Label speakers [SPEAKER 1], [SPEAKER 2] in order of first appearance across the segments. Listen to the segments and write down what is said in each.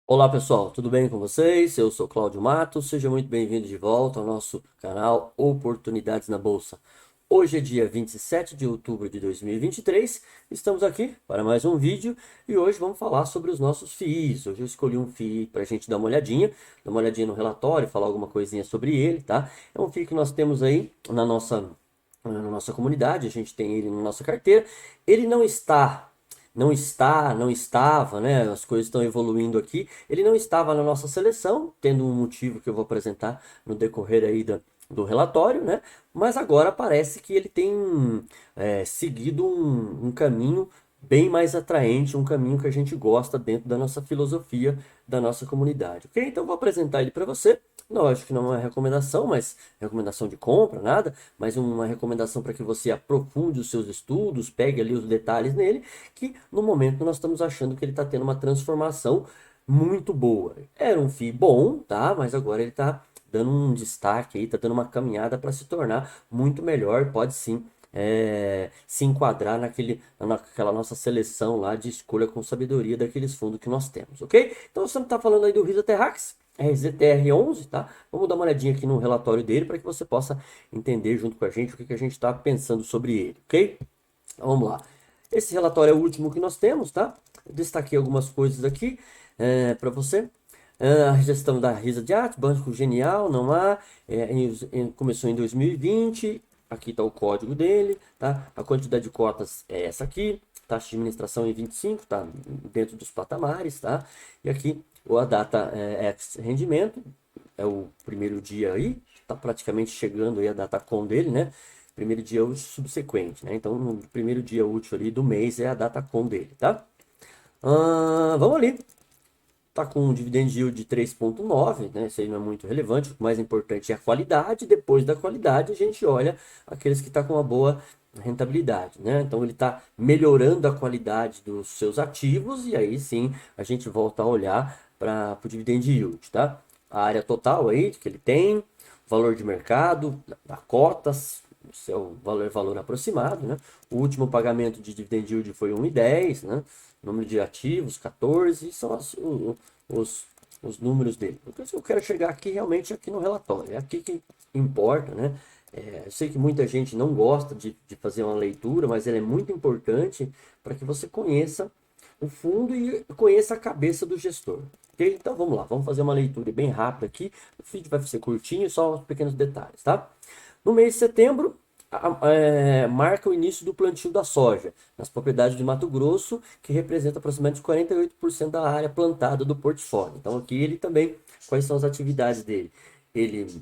[SPEAKER 1] Olá pessoal, tudo bem com vocês? Eu sou Cláudio Matos, seja muito bem-vindo de volta ao nosso canal Oportunidades na Bolsa. Hoje é dia 27 de outubro de 2023, estamos aqui para mais um vídeo e hoje vamos falar sobre os nossos FIIs. Hoje eu escolhi um FII para a gente dar uma olhadinha no relatório, falar alguma coisinha sobre ele, tá? É um FII que nós temos aí na nossa comunidade, a gente tem ele na nossa carteira. Ele não estava, né? As coisas estão evoluindo aqui. Ele não estava na nossa seleção, tendo um motivo que eu vou apresentar no decorrer aí do relatório, né? Mas agora parece que ele tem seguido um caminho bem mais atraente, um caminho que a gente gosta dentro da nossa filosofia, da nossa comunidade, ok? Então eu vou apresentar ele para você. Não, acho que não é uma recomendação, mas recomendação de compra, nada, mas uma recomendação para que você aprofunde os seus estudos, pegue ali os detalhes nele, que no momento nós estamos achando que ele está tendo uma transformação muito boa. Era um FII bom, tá? Mas agora ele está dando um destaque aí, está dando uma caminhada para se tornar muito melhor, pode sim se enquadrar naquela nossa seleção lá de escolha com sabedoria daqueles fundos que nós temos, ok? Então você está falando aí do Risa Terrax, RZTR11, tá? Vamos dar uma olhadinha aqui no relatório dele para que você possa entender junto com a gente o que a gente está pensando sobre ele, ok? Então, vamos lá. Esse relatório é o último que nós temos, tá? Eu destaquei algumas coisas aqui para você. A gestão da Risa de Arte, Banco Genial, não há. Começou em 2020. Aqui está o código dele, tá? A quantidade de cotas é essa aqui. Taxa de administração em 25, tá? Dentro dos patamares, tá? E aqui a data ex rendimento, é o primeiro dia aí. Tá praticamente chegando aí a data com dele, né? Primeiro dia útil subsequente, né? Então, no primeiro dia útil ali do mês é a data com dele, tá? Vamos ali. Tá com um dividend yield de 3,9, né? Isso aí não é muito relevante. O mais importante é a qualidade. Depois da qualidade, a gente olha aqueles que estão com uma boa rentabilidade, né? Então ele está melhorando a qualidade dos seus ativos e aí sim a gente volta a olhar para o dividend yield, tá? A área total aí que ele tem, valor de mercado, da cotas, seu valor aproximado, né? O último pagamento de dividend yield foi 1,10, né? Número de ativos 14, são os, os números dele. Por isso que eu quero chegar aqui realmente aqui no relatório, é aqui que importa, né? Eu sei que muita gente não gosta de fazer uma leitura, mas ela é muito importante para que você conheça o fundo e conheça a cabeça do gestor. Ok? Então vamos lá, vamos fazer uma leitura bem rápida aqui. O vídeo vai ser curtinho, só os pequenos detalhes, tá? No mês de setembro, marca o início do plantio da soja nas propriedades de Mato Grosso, que representa aproximadamente 48% da área plantada do portfólio. Então aqui ele também, quais são as atividades dele? Ele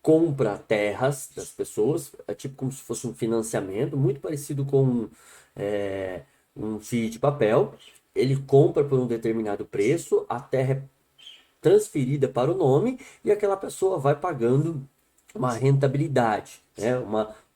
[SPEAKER 1] compra terras das pessoas, é tipo como se fosse um financiamento, muito parecido com um FII de papel. Ele compra por um determinado preço, a terra é transferida para o nome e aquela pessoa vai pagando uma rentabilidade, né?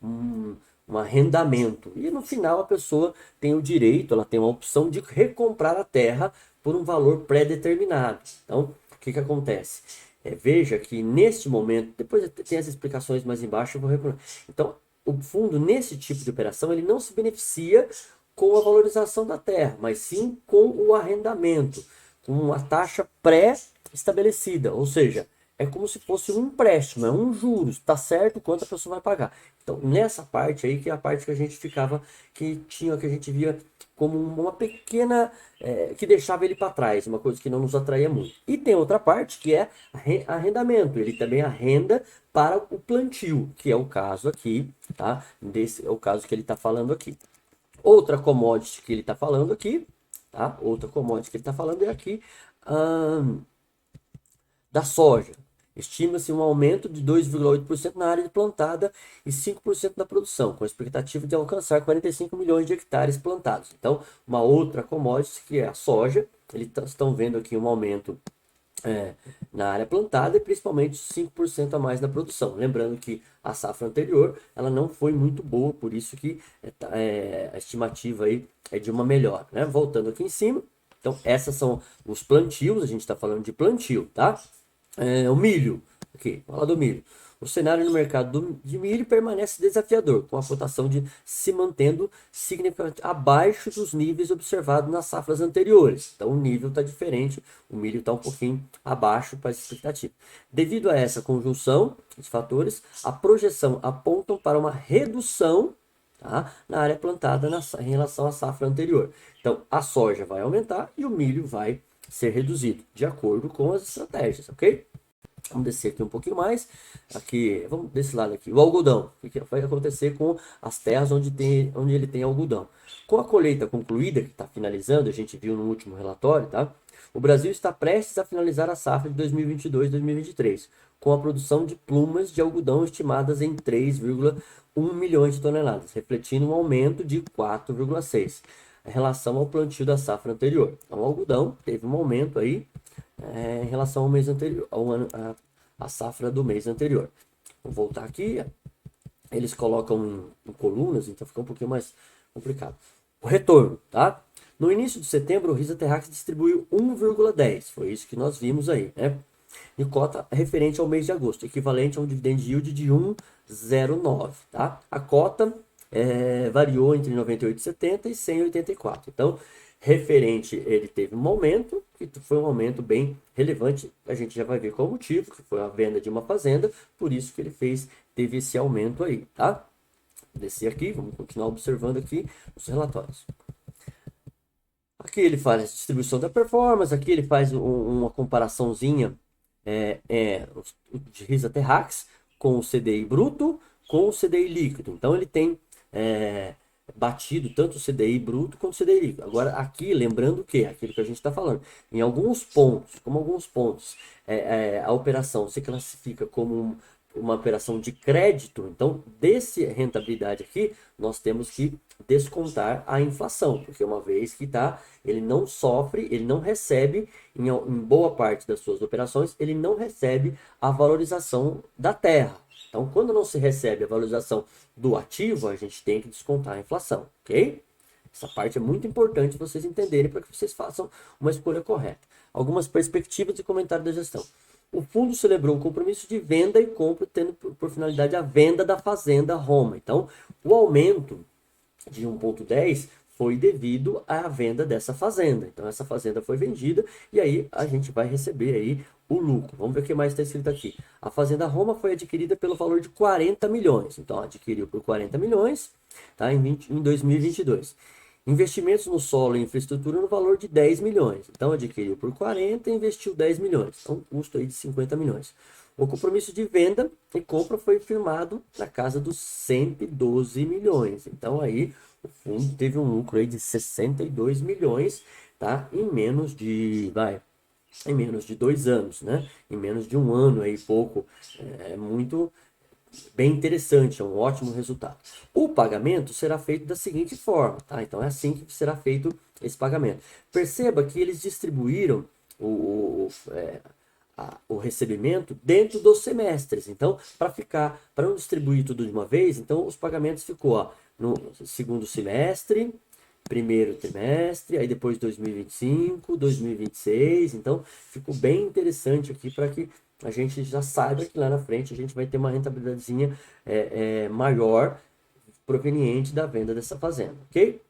[SPEAKER 1] Um arrendamento. E no final a pessoa tem o direito, ela tem uma opção de recomprar a terra por um valor pré-determinado. Então, o que acontece? Veja que neste momento, depois tem as explicações mais embaixo, eu vou recordar. Então, o fundo nesse tipo de operação ele não se beneficia com a valorização da terra, mas sim com o arrendamento, com uma taxa pré-estabelecida, ou seja, é como se fosse um empréstimo, é um juros, tá certo quanto a pessoa vai pagar. Então, nessa parte aí que é a parte que a gente ficava, que a gente via como uma pequena, que deixava ele para trás, uma coisa que não nos atraía muito. E tem outra parte que é arrendamento, ele também arrenda para o plantio, que é o caso aqui, tá? Desse é o caso que ele está falando aqui. Outra commodity que ele está falando aqui, tá? Outra commodity que ele está falando é aqui, hum, da soja. Estima-se um aumento de 2,8% na área plantada e 5% da produção, com a expectativa de alcançar 45 milhões de hectares plantados. Então, uma outra commodity que é a soja, eles estão vendo aqui um aumento na área plantada e principalmente 5% a mais na produção. Lembrando que a safra anterior ela não foi muito boa, por isso que a estimativa aí é de uma melhora, né? Voltando aqui em cima, então essas são os plantios, a gente está falando de plantio, tá? O milho, aqui, fala do milho. O cenário no mercado de milho permanece desafiador, com a cotação de se mantendo significativamente abaixo dos níveis observados nas safras anteriores. Então o nível está diferente, o milho está um pouquinho abaixo para a expectativa. Devido a essa conjunção de fatores, a projeção apontam para uma redução, tá, na área plantada em relação à safra anterior. Então a soja vai aumentar e o milho vai ser reduzido, de acordo com as estratégias, ok? Vamos descer aqui um pouquinho mais. Aqui, vamos desse lado aqui. O algodão. O que vai acontecer com as terras onde ele tem algodão? Com a colheita concluída, que está finalizando, a gente viu no último relatório, tá? O Brasil está prestes a finalizar a safra de 2022-2023, com a produção de plumas de algodão estimadas em 3,1 milhões de toneladas, refletindo um aumento de 4,6 em relação ao plantio da safra anterior. Então, o algodão teve um aumento aí em relação ao mês anterior, a safra do mês anterior. Vou voltar aqui. Eles colocam em colunas, então fica um pouquinho mais complicado. O retorno, tá? No início de setembro, o Risa Terrax distribuiu 1,10. Foi isso que nós vimos aí, né? E cota referente ao mês de agosto, equivalente a um dividend yield de 1,09, tá? A cota variou entre 98,70 e 100,84. Então, referente, ele teve um aumento, que foi um aumento bem relevante. A gente já vai ver qual o motivo, que foi a venda de uma fazenda, por isso que ele teve esse aumento aí, tá? Vou descer aqui, vamos continuar observando aqui os relatórios. Aqui ele faz a distribuição da performance, aqui ele faz uma comparaçãozinha de Risa Terrax com o CDI bruto, com o CDI líquido. Então ele tem batido tanto o CDI bruto quanto o CDI líquido. Agora aqui, lembrando que, aquilo que a gente está falando, em alguns pontos, a operação se classifica como uma operação de crédito, então desse rentabilidade aqui, nós temos que descontar a inflação, porque uma vez que ele não sofre, ele não recebe, em boa parte das suas operações, ele não recebe a valorização da terra. Então, quando não se recebe a valorização do ativo, a gente tem que descontar a inflação, ok? Essa parte é muito importante vocês entenderem para que vocês façam uma escolha correta. Algumas perspectivas e comentários da gestão. O fundo celebrou um compromisso de venda e compra, tendo por finalidade a venda da fazenda Roma. Então, o aumento de 1,10 foi devido à venda dessa fazenda. Então, essa fazenda foi vendida e aí a gente vai receber aí o lucro. Vamos ver o que mais está escrito aqui. A fazenda Roma foi adquirida pelo valor de 40 milhões. Então, adquiriu por 40 milhões, tá, em 2022. Investimentos no solo e infraestrutura no valor de 10 milhões. Então, adquiriu por 40 e investiu 10 milhões. Então, custo aí de 50 milhões. O compromisso de venda e compra foi firmado na casa dos 112 milhões. Então, aí, o fundo teve um lucro aí de 62 milhões, tá? Em menos de 2 anos, né? Em menos de um ano aí, pouco. É muito bem interessante, é um ótimo resultado. O pagamento será feito da seguinte forma, tá? Então é assim que será feito esse pagamento. Perceba que eles distribuíram o recebimento dentro dos semestres. Então, para não distribuir tudo de uma vez, então os pagamentos ficou, ó, no segundo semestre, primeiro trimestre, aí depois 2025, 2026. Então, ficou bem interessante aqui para que a gente já saiba que lá na frente a gente vai ter uma rentabilidadezinha maior proveniente da venda dessa fazenda, ok?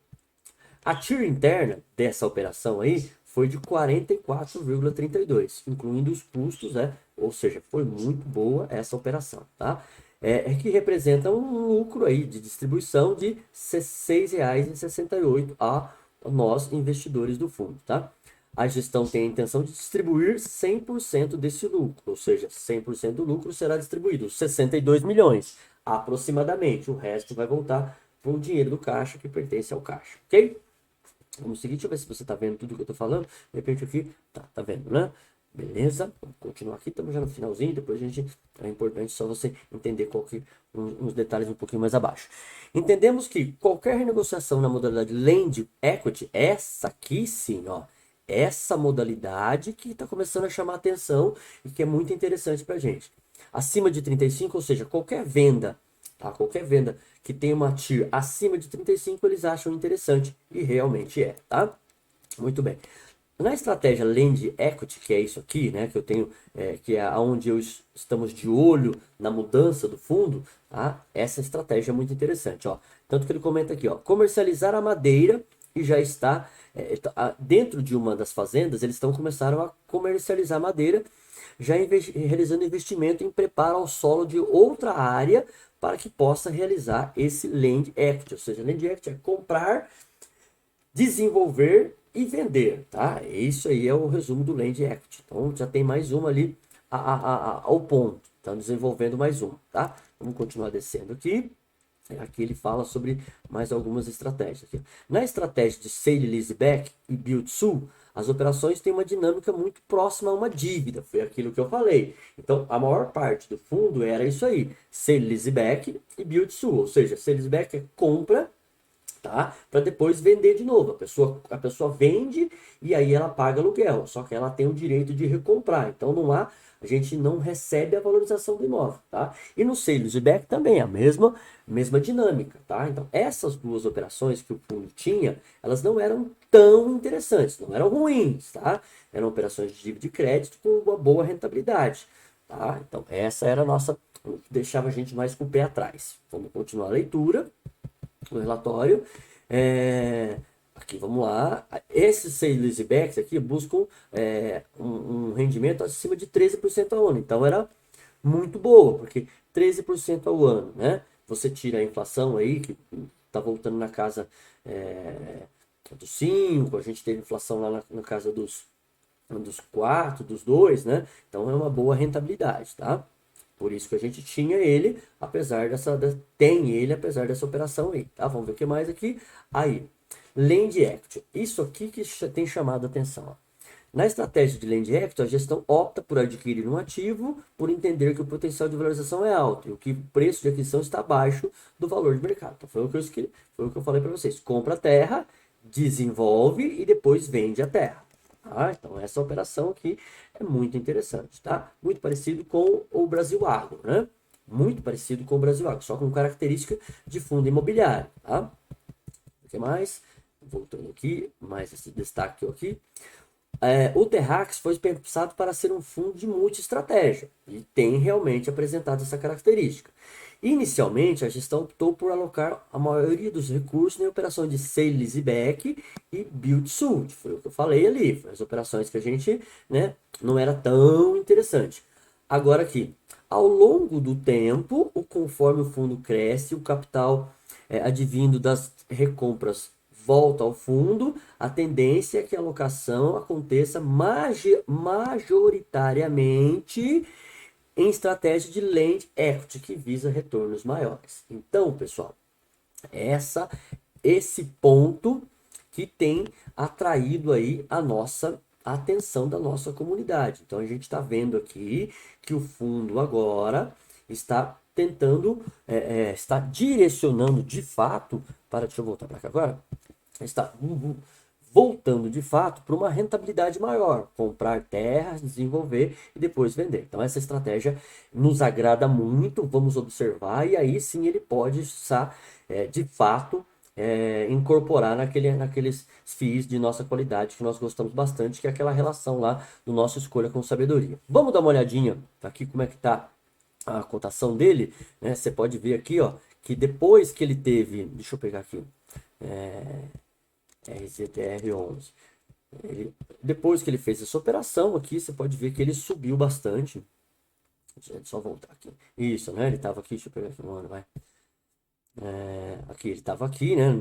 [SPEAKER 1] A TIR interna dessa operação aí foi de 44,32, incluindo os custos, né? Ou seja, foi muito boa essa operação, tá? Que representa um lucro aí de distribuição de R$ 6,68 a nós, investidores do fundo, tá? A gestão tem a intenção de distribuir 100% desse lucro, ou seja, 100% do lucro será distribuído, 62 milhões, aproximadamente. O resto vai voltar para o dinheiro do caixa que pertence ao caixa, ok? Vamos seguir, deixa eu ver se você está vendo tudo que eu estou falando. De repente aqui, tá vendo, né? Beleza, vamos continuar aqui, estamos já no finalzinho, depois é importante só você entender uns detalhes um pouquinho mais abaixo. Entendemos que qualquer renegociação na modalidade Land Equity, essa aqui sim, ó, essa modalidade que está começando a chamar atenção e que é muito interessante para a gente. Acima de 35, ou seja, qualquer venda, tá? Qualquer venda que tenha uma TIR acima de 35, eles acham interessante e realmente tá? Muito bem. Na estratégia Land Equity, que é isso aqui, né, que eu tenho, que é onde estamos de olho na mudança do fundo, tá? Essa estratégia é muito interessante, ó. Tanto que ele comenta aqui, ó, comercializar a madeira e já está dentro de uma das fazendas, eles começaram a comercializar madeira, já realizando investimento em preparo ao solo de outra área para que possa realizar esse Land Equity, ou seja, Land Equity é comprar, desenvolver e vender, tá? Isso aí é o resumo do Land Equity. Então já tem mais uma ali ao ponto. Estão desenvolvendo mais uma, tá? Vamos continuar descendo aqui. Aqui ele fala sobre mais algumas estratégias. Aqui. Na estratégia de Sale Leaseback e Build Sul, as operações têm uma dinâmica muito próxima a uma dívida. Foi aquilo que eu falei. Então, a maior parte do fundo era isso aí. Sale Leaseback e Build Sul. Ou seja, Sale Leaseback é compra, tá? Para depois vender de novo. A pessoa vende e aí ela paga aluguel, só que ela tem o direito de recomprar. Então a gente não recebe a valorização do imóvel, tá? E no sale de back também a mesma dinâmica, tá? Então essas duas operações que o fundo tinha, elas não eram tão interessantes, não eram ruins, tá? Eram operações de dívida de crédito com uma boa rentabilidade, tá? Então essa era a nossa, deixava a gente mais com o pé atrás. Vamos continuar a leitura no relatório. Aqui, vamos lá. Esses seis leasebacks aqui buscam um rendimento acima de 13% ao ano. Então, era muito boa, porque 13% ao ano, né? Você tira a inflação aí, que está voltando na casa dos 5, a gente teve inflação lá na casa dos 4, dos 2, né? Então, é uma boa rentabilidade, tá? Por isso que a gente tinha ele, tem ele, apesar dessa operação aí, tá? Vamos ver o que mais aqui. Aí, Land Equity. Isso aqui que tem chamado a atenção, ó. Na estratégia de Land Equity, a gestão opta por adquirir um ativo por entender que o potencial de valorização é alto e o que o preço de aquisição está abaixo do valor de mercado. Então, foi o que eu falei para vocês. Compra a terra, desenvolve e depois vende a terra. Tá? Então, essa operação aqui é muito interessante, tá? Muito parecido com o Brasil Agro, né? Muito parecido com o Brasil Agro, só com característica de fundo imobiliário, tá? O que mais? Voltando aqui, mais esse destaque aqui. O Terrax foi pensado para ser um fundo de multi-estratégia e tem realmente apresentado essa característica. Inicialmente, a gestão optou por alocar a maioria dos recursos em operações de sale leaseback e build suit. Foi o que eu falei ali, foi as operações que a gente, né, não era tão interessante. Agora aqui, ao longo do tempo, conforme o fundo cresce, o capital advindo das recompras volta ao fundo, a tendência é que a alocação aconteça majoritariamente em estratégia de Land Equity, que visa retornos maiores. Então, pessoal, esse ponto que tem atraído aí a nossa atenção da nossa comunidade. Então, a gente está vendo aqui que o fundo agora está tentando, está direcionando de fato deixa eu voltar para cá agora, está voltando de fato para uma rentabilidade maior, comprar terras, desenvolver e depois vender. Então essa estratégia nos agrada muito, vamos observar e aí sim ele pode estar de fato incorporar naqueles FIIs de nossa qualidade que nós gostamos bastante, que é aquela relação lá do nosso escolha com sabedoria. Vamos dar uma olhadinha aqui como é que está a cotação dele, né? Você pode ver aqui, ó, que depois que ele teve, deixa eu pegar aqui, RZTR11. Depois que ele fez essa operação aqui, você pode ver que ele subiu bastante. Deixa eu só voltar aqui. Isso, né? Ele estava aqui, deixa eu pegar aqui um ano, vai. Aqui, ele estava aqui, né?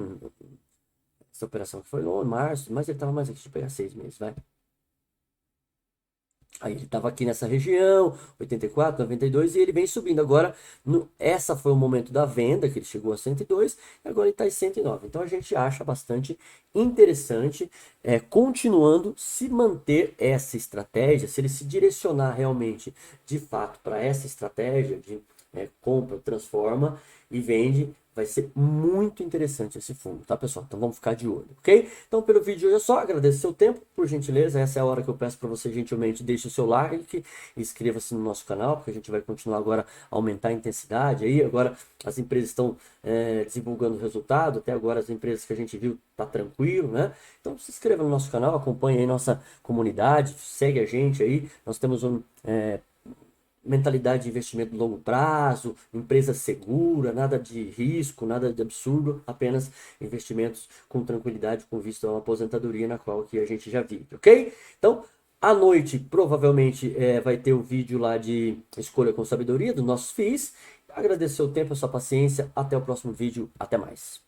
[SPEAKER 1] Essa operação que foi no março, mas ele estava mais aqui, deixa eu pegar 6 meses, vai. Aí ele estava aqui nessa região, 84, 92, e ele vem subindo. Agora, essa foi o momento da venda, que ele chegou a 102, e agora ele está em 109. Então a gente acha bastante interessante, continuando, se manter essa estratégia, se ele se direcionar realmente, de fato, para essa estratégia de compra, transforma e vende, Vai ser muito interessante esse fundo, tá, pessoal? Então vamos ficar de olho, ok? Então pelo vídeo de hoje é só, agradeço seu tempo, por gentileza, essa é a hora que eu peço para você gentilmente deixe o seu like e inscreva-se no nosso canal, porque a gente vai continuar agora a aumentar a intensidade aí, agora as empresas estão divulgando o resultado, até agora as empresas que a gente viu tá tranquilo, né? Então se inscreva no nosso canal, acompanhe aí nossa comunidade, segue a gente aí, nós temos mentalidade de investimento de longo prazo, empresa segura, nada de risco, nada de absurdo, apenas investimentos com tranquilidade, com vista a uma aposentadoria na qual que a gente já vive, ok? Então, à noite, provavelmente, vai ter o vídeo lá de escolha com sabedoria dos nossos FIIs. Agradecer o tempo, a sua paciência. Até o próximo vídeo. Até mais.